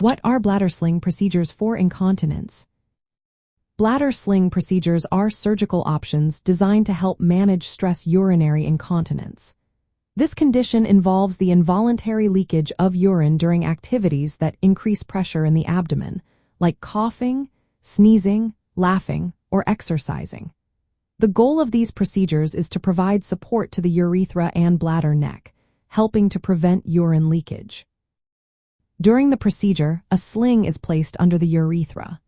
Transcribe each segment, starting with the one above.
What are bladder sling procedures for incontinence? Bladder sling procedures are surgical options designed to help manage stress urinary incontinence. This condition involves the involuntary leakage of urine during activities that increase pressure in the abdomen, like coughing, sneezing, laughing, or exercising. The goal of these procedures is to provide support to the urethra and bladder neck, helping to prevent urine leakage. During the procedure, a sling is placed under the urethra.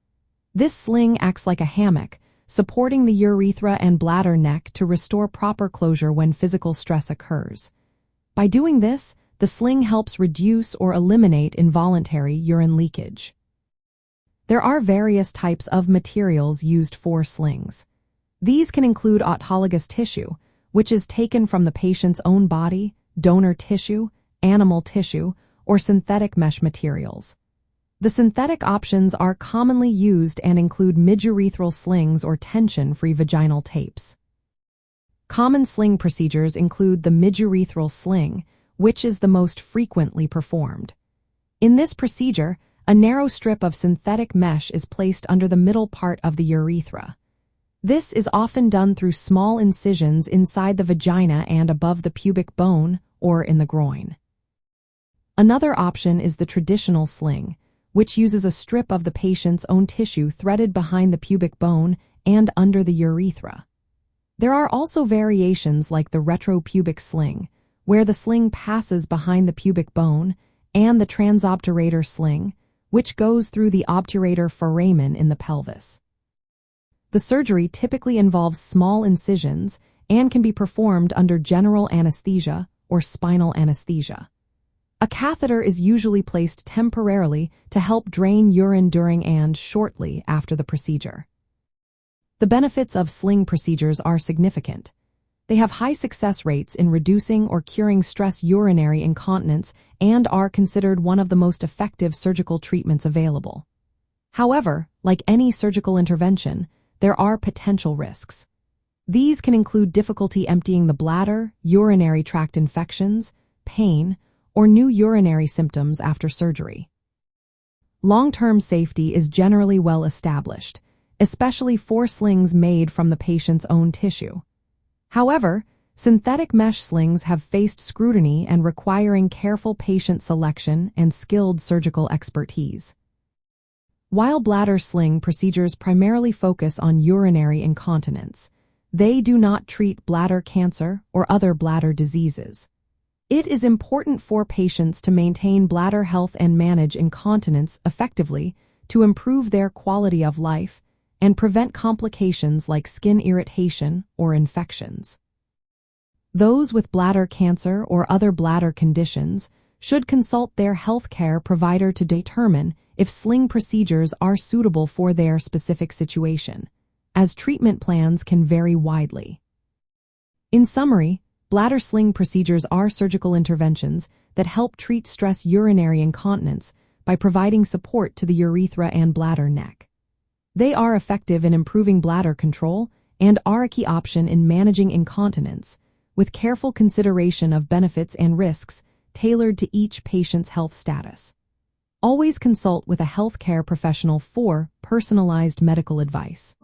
This sling acts like a hammock, supporting the urethra and bladder neck to restore proper closure when physical stress occurs. By doing this, the sling helps reduce or eliminate involuntary urine leakage. There are various types of materials used for slings. These can include autologous tissue, which is taken from the patient's own body, donor tissue, animal tissue, or synthetic mesh materials. The synthetic options are commonly used and include midurethral slings or tension-free vaginal tapes. Common sling procedures include the midurethral sling, which is the most frequently performed. In this procedure, a narrow strip of synthetic mesh is placed under the middle part of the urethra. This is often done through small incisions inside the vagina and above the pubic bone or in the groin. Another option is the traditional sling, which uses a strip of the patient's own tissue threaded behind the pubic bone and under the urethra. There are also variations like the retropubic sling, where the sling passes behind the pubic bone, and the transobturator sling, which goes through the obturator foramen in the pelvis. The surgery typically involves small incisions and can be performed under general anesthesia or spinal anesthesia. A catheter is usually placed temporarily to help drain urine during and shortly after the procedure. The benefits of sling procedures are significant. They have high success rates in reducing or curing stress urinary incontinence and are considered one of the most effective surgical treatments available. However, like any surgical intervention, there are potential risks. These can include difficulty emptying the bladder, urinary tract infections, pain, or new urinary symptoms after surgery. Long-term safety is generally well established, especially for slings made from the patient's own tissue. However, synthetic mesh slings have faced scrutiny and requiring careful patient selection and skilled surgical expertise. While bladder sling procedures primarily focus on urinary incontinence, they do not treat bladder cancer or other bladder diseases. It is important for patients to maintain bladder health and manage incontinence effectively to improve their quality of life and prevent complications like skin irritation or infections. Those with bladder cancer or other bladder conditions should consult their healthcare provider to determine if sling procedures are suitable for their specific situation, as treatment plans can vary widely. In summary, bladder sling procedures are surgical interventions that help treat stress urinary incontinence by providing support to the urethra and bladder neck. They are effective in improving bladder control and are a key option in managing incontinence, with careful consideration of benefits and risks tailored to each patient's health status. Always consult with a healthcare professional for personalized medical advice.